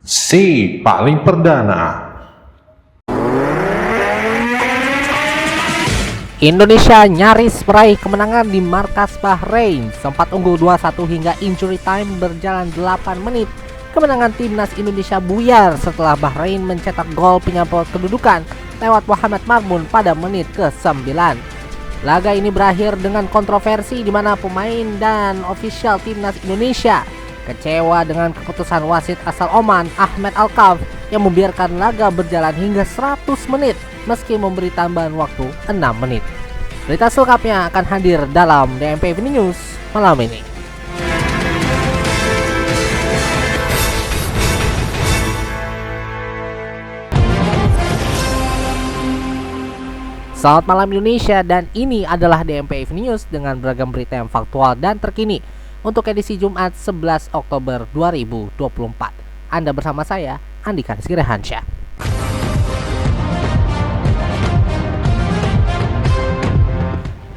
Si paling perdana. Indonesia nyaris meraih kemenangan di markas Bahrain. Sempat unggul 2-1 hingga injury time berjalan 8 menit. Kemenangan timnas Indonesia buyar setelah Bahrain mencetak gol penyambut kedudukan lewat Muhammad Marmun pada menit ke-9. Laga ini berakhir dengan kontroversi di mana pemain dan ofisial timnas Indonesia kecewa dengan keputusan wasit asal Oman Ahmed Alkaf yang membiarkan laga berjalan hingga 100 menit meski memberi tambahan waktu 6 menit. Berita selengkapnya akan hadir dalam DMP Evening News malam ini. Selamat malam Indonesia, dan ini adalah DMP Evening News dengan beragam berita yang faktual dan terkini untuk edisi Jumat 11 Oktober 2024. Anda bersama saya, Andika Rizky Rehansyah.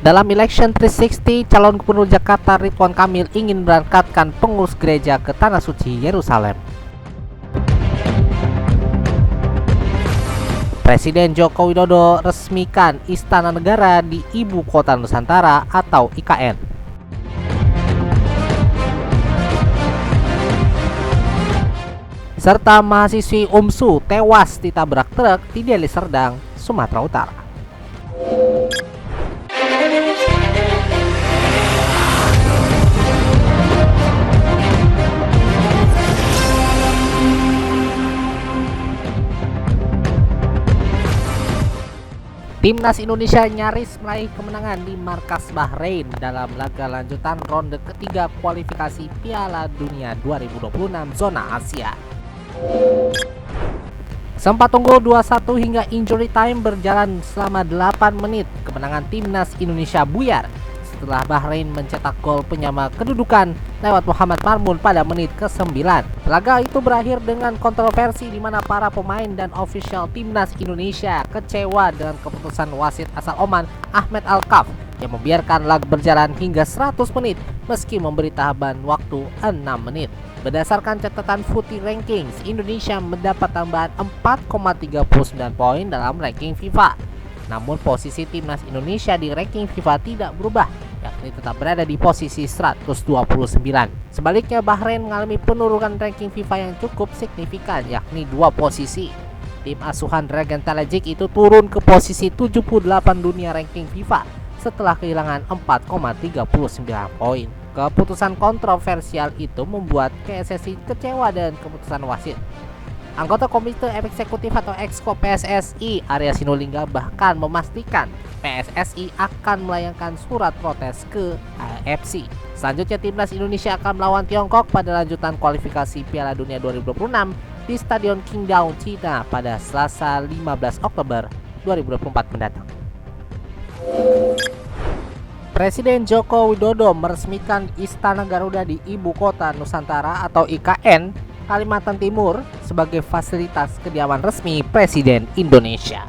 Dalam Election 360, calon gubernur Jakarta Ridwan Kamil ingin berangkatkan pengurus gereja ke Tanah Suci Yerusalem. Presiden Joko Widodo resmikan Istana Negara di Ibu Kota Nusantara atau IKN. Serta mahasiswi UMSU tewas ditabrak truk di Deli Serdang, Sumatera Utara. Timnas Indonesia nyaris meraih kemenangan di markas Bahrain dalam laga lanjutan ronde ketiga kualifikasi Piala Dunia 2026 zona Asia. Sempat unggul 2-1 hingga injury time berjalan selama 8 menit. Kemenangan timnas Indonesia buyar setelah Bahrain mencetak gol penyama kedudukan lewat Muhammad Marmun pada menit ke-9. Laga itu berakhir dengan kontroversi di mana para pemain dan ofisial timnas Indonesia kecewa dengan keputusan wasit asal Oman Ahmed Alkaf yang membiarkan laga berjalan hingga 100 menit meski memberi tambahan waktu 6 menit. Berdasarkan catatan Footy Rankings, Indonesia mendapat tambahan 4,39 poin dalam ranking FIFA. Namun posisi timnas Indonesia di ranking FIFA tidak berubah, yakni tetap berada di posisi 129. Sebaliknya Bahrain mengalami penurunan ranking FIFA yang cukup signifikan, yakni 2 posisi. Tim asuhan Dragan Talajic itu turun ke posisi 78 dunia ranking FIFA setelah kehilangan 4,39 poin. Keputusan kontroversial itu membuat PSSI kecewa dengan keputusan wasit. Anggota Komite Eksekutif atau Exco PSSI Arya Sinulinga bahkan memastikan PSSI akan melayangkan surat protes ke AFC. Selanjutnya timnas Indonesia akan melawan Tiongkok pada lanjutan kualifikasi Piala Dunia 2026 di Stadion Qingdao, China pada Selasa 15 Oktober 2024 mendatang. Presiden Joko Widodo meresmikan Istana Garuda di Ibu Kota Nusantara atau IKN, Kalimantan Timur sebagai fasilitas kediaman resmi Presiden Indonesia.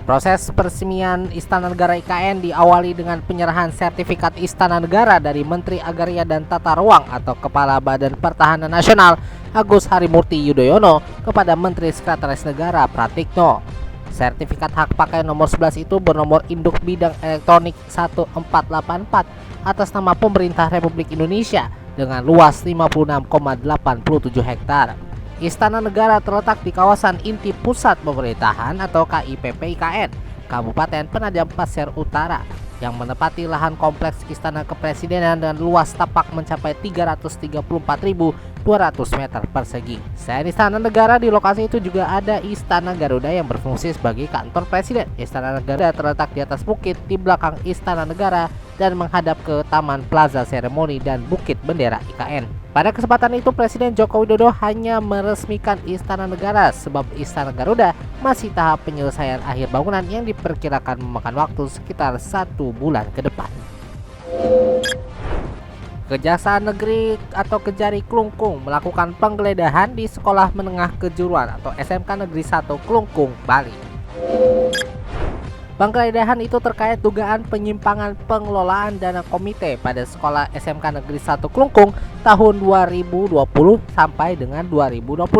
Proses peresmian Istana Negara IKN diawali dengan penyerahan sertifikat Istana Negara dari Menteri Agraria dan Tata Ruang atau Kepala Badan Pertahanan Nasional Agus Harimurti Yudhoyono kepada Menteri Sekretaris Negara Pratikno. Sertifikat hak pakai nomor 11 itu bernomor induk bidang elektronik 1484 atas nama Pemerintah Republik Indonesia dengan luas 56,87 hektar. Istana Negara terletak di kawasan inti pusat pemerintahan atau KIPP IKN, Kabupaten Penajam Pasir Utara, yang menempati lahan kompleks Istana Kepresidenan dan luas tapak mencapai 334.200 meter persegi. Selain Istana Negara, di lokasi itu juga ada Istana Garuda yang berfungsi sebagai kantor presiden. Istana Negara terletak di atas bukit di belakang Istana Negara dan menghadap ke Taman Plaza Seremoni dan Bukit Bendera IKN. Pada kesempatan itu Presiden Joko Widodo hanya meresmikan Istana Negara sebab Istana Garuda masih tahap penyelesaian akhir bangunan yang diperkirakan memakan waktu sekitar 1 bulan ke depan. Kejaksaan Negeri atau Kejari Klungkung melakukan penggeledahan di Sekolah Menengah Kejuruan atau SMK Negeri 1 Klungkung, Bali. Penggeledahan itu terkait dugaan penyimpangan pengelolaan dana komite pada sekolah SMK Negeri 1 Klungkung tahun 2020 sampai dengan 2022.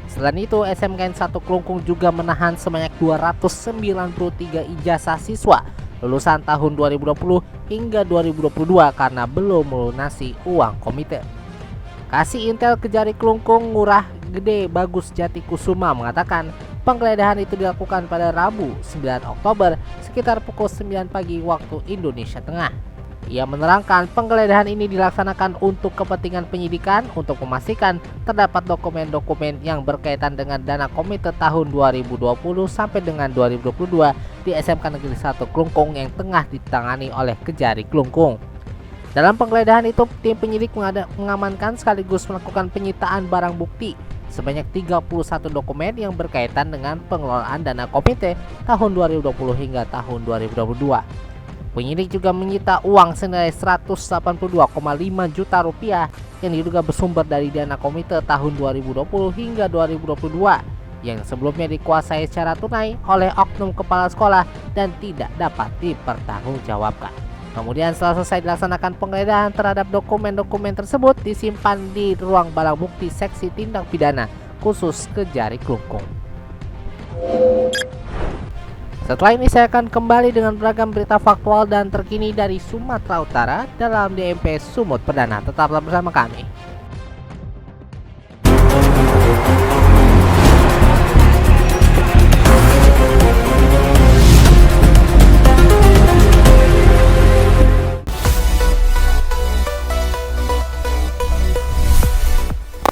Selain itu, SMK 1 Klungkung juga menahan sebanyak 293 ijazah siswa lulusan tahun 2020 hingga 2022 karena belum melunasi uang komite. Kasih Intel Kejari Klungkung Ngurah Gede Bagus Jati Kusuma mengatakan penggeledahan itu dilakukan pada Rabu 9 Oktober sekitar pukul 9 pagi waktu Indonesia Tengah. Ia menerangkan penggeledahan ini dilaksanakan untuk kepentingan penyidikan untuk memastikan terdapat dokumen-dokumen yang berkaitan dengan dana komite tahun 2020 sampai dengan 2022 di SMK Negeri 1 Klungkung yang tengah ditangani oleh Kejari Klungkung. Dalam penggeledahan itu, tim penyidik mengamankan sekaligus melakukan penyitaan barang bukti sebanyak 31 dokumen yang berkaitan dengan pengelolaan dana komite tahun 2020 hingga tahun 2022. Penyidik juga menyita uang senilai 182,5 juta rupiah yang diduga bersumber dari dana komite tahun 2020 hingga 2022 yang sebelumnya dikuasai secara tunai oleh oknum kepala sekolah dan tidak dapat dipertanggungjawabkan. Kemudian setelah selesai dilaksanakan penggeledahan terhadap dokumen-dokumen tersebut disimpan di ruang barang bukti seksi tindak pidana khusus Kejari Klungkung. Setelah ini saya akan kembali dengan beragam berita faktual dan terkini dari Sumatera Utara dalam DMP Sumut Perdana. Tetaplah bersama kami.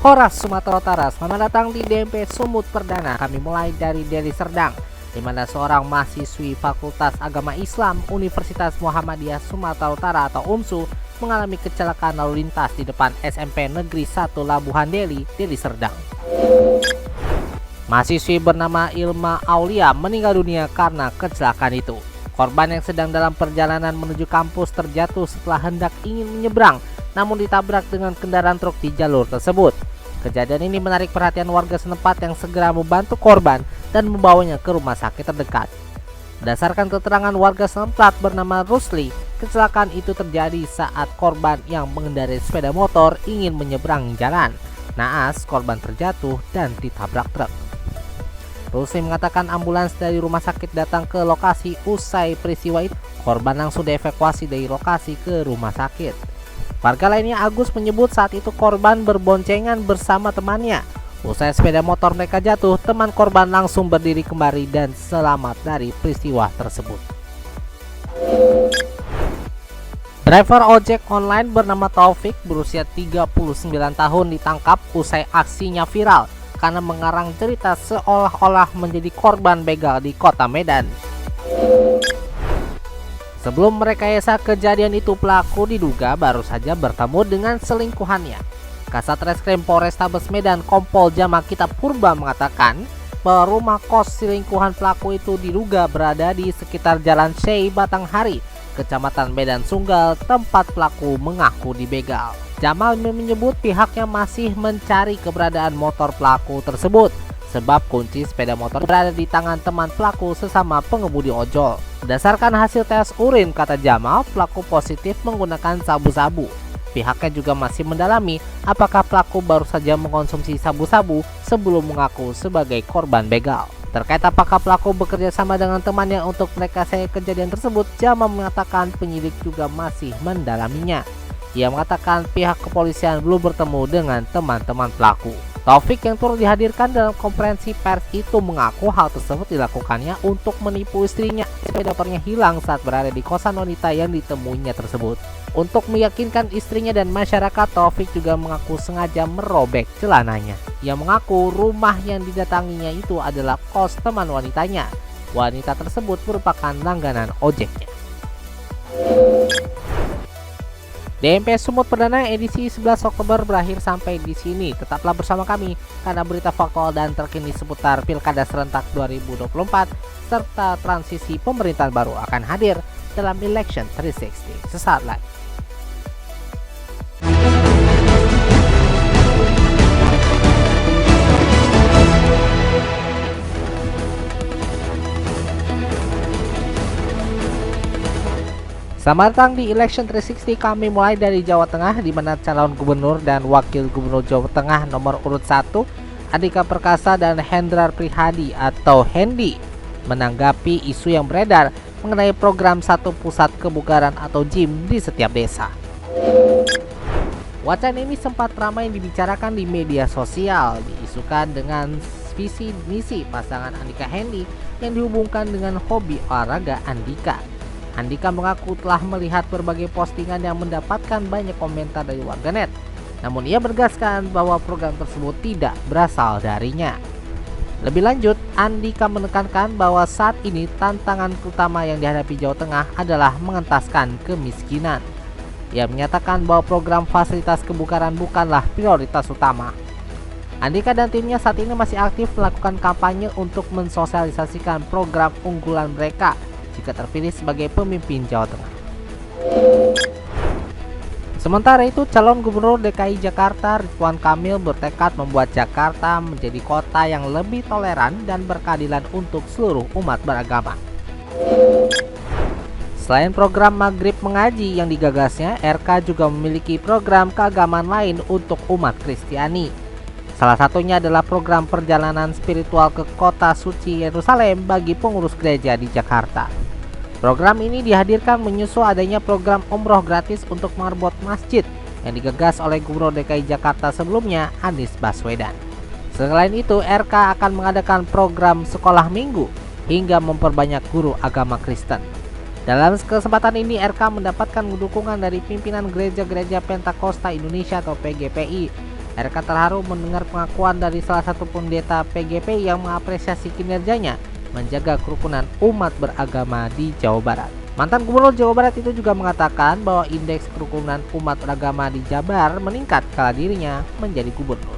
Horas Sumatera Utara, selamat datang di DMP Sumut Perdana. Kami mulai dari Deli Serdang, di mana seorang mahasiswi Fakultas Agama Islam Universitas Muhammadiyah Sumatera Utara atau UMSU mengalami kecelakaan lalu lintas di depan SMP Negeri 1 Labuhan Deli, Deli Serdang. Mahasiswi bernama Ilma Aulia meninggal dunia karena kecelakaan itu. Korban yang sedang dalam perjalanan menuju kampus terjatuh setelah hendak ingin menyeberang, namun ditabrak dengan kendaraan truk di jalur tersebut. Kejadian ini menarik perhatian warga setempat yang segera membantu korban dan membawanya ke rumah sakit terdekat. Berdasarkan keterangan warga setempat bernama Rusli, kecelakaan itu terjadi saat korban yang mengendarai sepeda motor ingin menyeberang jalan. Naas, korban terjatuh dan ditabrak truk. Rusli mengatakan ambulans dari rumah sakit datang ke lokasi usai peristiwa itu. Korban langsung dievakuasi dari lokasi ke rumah sakit. Warga lainnya Agus menyebut saat itu korban berboncengan bersama temannya. Usai sepeda motor mereka jatuh, teman korban langsung berdiri kembali dan selamat dari peristiwa tersebut. Driver ojek online bernama Taufik berusia 39 tahun ditangkap usai aksinya viral karena mengarang cerita seolah-olah menjadi korban begal di kota Medan. Sebelum merekayasa kejadian itu, pelaku diduga baru saja bertemu dengan selingkuhannya. Kasat Reskrim Polrestabes Medan Kompol Jamakita Purba mengatakan bahwa rumah kos selingkuhan pelaku itu diduga berada di sekitar Jalan Syekh Batanghari, Kecamatan Medan Sunggal, tempat pelaku mengaku dibegal. Jamal menyebut pihaknya masih mencari keberadaan motor pelaku tersebut, sebab kunci sepeda motor berada di tangan teman pelaku sesama pengemudi ojol. Berdasarkan hasil tes urin, kata Jamal, pelaku positif menggunakan sabu-sabu. Pihaknya juga masih mendalami apakah pelaku baru saja mengkonsumsi sabu-sabu sebelum mengaku sebagai korban begal. Terkait apakah pelaku bekerja sama dengan temannya untuk merekayasa kejadian tersebut, Jamal mengatakan penyidik juga masih mendalaminya. Ia mengatakan pihak kepolisian belum bertemu dengan teman-teman pelaku. Taufik yang turut dihadirkan dalam konferensi pers itu mengaku hal tersebut dilakukannya untuk menipu istrinya. Sepeda motornya hilang saat berada di kosan wanita yang ditemuinya tersebut. Untuk meyakinkan istrinya dan masyarakat, Taufik juga mengaku sengaja merobek celananya. Ia mengaku rumah yang didatanginya itu adalah kos teman wanitanya. Wanita tersebut merupakan langganan ojeknya. DMP Sumut Perdana edisi 11 Oktober berakhir sampai di sini. Tetaplah bersama kami karena berita faktual dan terkini seputar Pilkada Serentak 2024 serta transisi pemerintahan baru akan hadir dalam Election 360 sesaat lagi. Selamat datang di Election 360. Kami mulai dari Jawa Tengah, di mana calon gubernur dan wakil gubernur Jawa Tengah nomor urut 1 Andika Perkasa dan Hendrar Prihadi atau Hendi menanggapi isu yang beredar mengenai program satu pusat kebugaran atau gym di setiap desa. Wacana ini sempat ramai dibicarakan di media sosial, diisukan dengan visi misi pasangan Andika Hendi yang dihubungkan dengan hobi olahraga Andika. Andika mengaku telah melihat berbagai postingan yang mendapatkan banyak komentar dari warganet. Namun ia menegaskan bahwa program tersebut tidak berasal darinya. Lebih lanjut, Andika menekankan bahwa saat ini tantangan utama yang dihadapi Jawa Tengah adalah mengentaskan kemiskinan. Ia menyatakan bahwa program fasilitas kebugaran bukanlah prioritas utama. Andika dan timnya saat ini masih aktif melakukan kampanye untuk mensosialisasikan program unggulan mereka jika terpilih sebagai pemimpin Jawa Tengah. Sementara itu, calon gubernur DKI Jakarta Ridwan Kamil bertekad membuat Jakarta menjadi kota yang lebih toleran dan berkeadilan untuk seluruh umat beragama. Selain program Maghrib Mengaji yang digagasnya, RK juga memiliki program keagamaan lain untuk umat Kristiani. Salah satunya adalah program perjalanan spiritual ke kota suci Yerusalem bagi pengurus gereja di Jakarta. Program ini dihadirkan menyusul adanya program umroh gratis untuk marbot masjid yang digagas oleh Gubernur DKI Jakarta sebelumnya, Anies Baswedan. Selain itu, RK akan mengadakan program sekolah minggu hingga memperbanyak guru agama Kristen. Dalam kesempatan ini, RK mendapatkan dukungan dari pimpinan gereja-gereja Pentakosta Indonesia atau PGPI. RK terharu mendengar pengakuan dari salah satu pendeta PGPI yang mengapresiasi kinerjanya menjaga kerukunan umat beragama di Jawa Barat. Mantan Gubernur Jawa Barat itu juga mengatakan bahwa indeks kerukunan umat beragama di Jabar meningkat kala dirinya menjadi gubernur.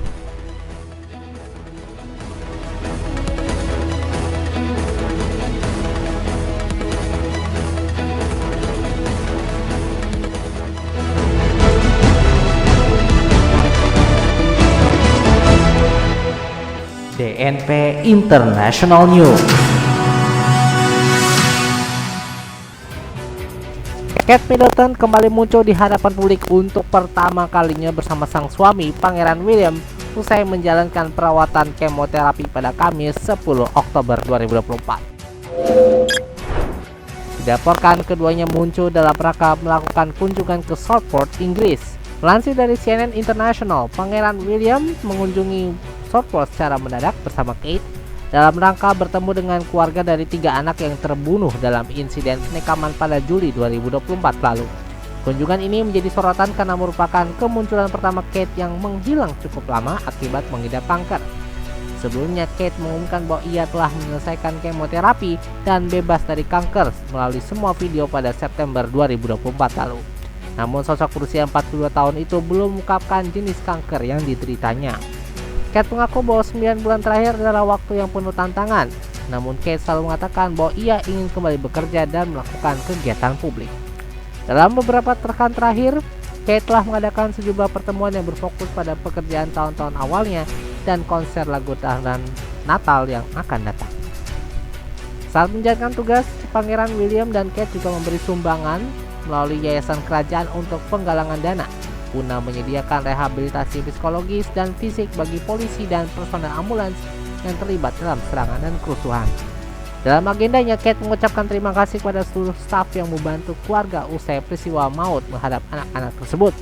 DNP International News. Kate Middleton kembali muncul di hadapan publik untuk pertama kalinya bersama sang suami Pangeran William usai menjalankan perawatan kemoterapi pada Kamis 10 Oktober 2024. Dilaporkan keduanya muncul dalam rangka melakukan kunjungan ke Salford, Inggris. Melansir dari CNN International, Pangeran William mengunjungi Salford secara mendadak bersama Kate dalam rangka bertemu dengan keluarga dari 3 anak yang terbunuh dalam insiden penikaman pada Juli 2024 lalu. Kunjungan ini menjadi sorotan karena merupakan kemunculan pertama Kate yang menghilang cukup lama akibat mengidap kanker. Sebelumnya Kate mengumumkan bahwa ia telah menyelesaikan kemoterapi dan bebas dari kanker melalui semua video pada September 2024 lalu. Namun sosok berusia 42 tahun itu belum mengungkapkan jenis kanker yang dideritanya. Kate mengaku bahwa 9 bulan terakhir adalah waktu yang penuh tantangan. Namun Kate selalu mengatakan bahwa ia ingin kembali bekerja dan melakukan kegiatan publik. Dalam beberapa rekan terakhir, Kate telah mengadakan sejumlah pertemuan yang berfokus pada pekerjaan tahun-tahun awalnya dan konser lagu tahunan Natal yang akan datang. Saat menjalankan tugas, Pangeran William dan Kate juga memberi sumbangan melalui yayasan kerajaan untuk penggalangan dana guna menyediakan rehabilitasi psikologis dan fisik bagi polisi dan personel ambulans yang terlibat dalam serangan dan kerusuhan. Dalam agendanya, Kate mengucapkan terima kasih kepada seluruh staf yang membantu keluarga usai peristiwa maut menghadap anak-anak tersebut.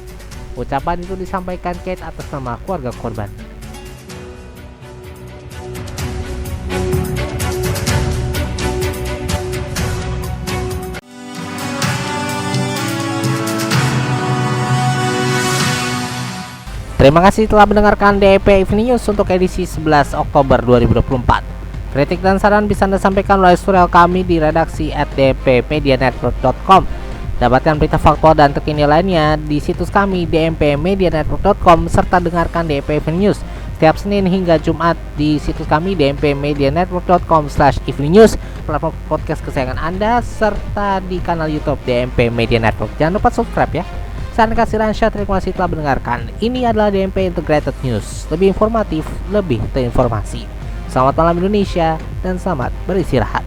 Ucapan itu disampaikan Kate atas nama keluarga korban. Terima kasih telah mendengarkan DNP Evening News untuk edisi 11 Oktober 2024. Kritik dan saran bisa Anda sampaikan melalui surel kami di redaksi @dmpmedianetwork.com. Dapatkan berita faktual dan terkini lainnya di situs kami dmpmedianetwork.com serta dengarkan DNP Evening News setiap Senin hingga Jumat di situs kami dmpmedianetwork.com/evening news, platform podcast kesayangan Anda serta di kanal YouTube DNP Media Network. Jangan lupa subscribe ya. Saya kasih Ransya, terima kasih telah mendengarkan. Ini adalah DNP Integrated News, lebih informatif, lebih terinformasi. Selamat malam Indonesia dan selamat beristirahat.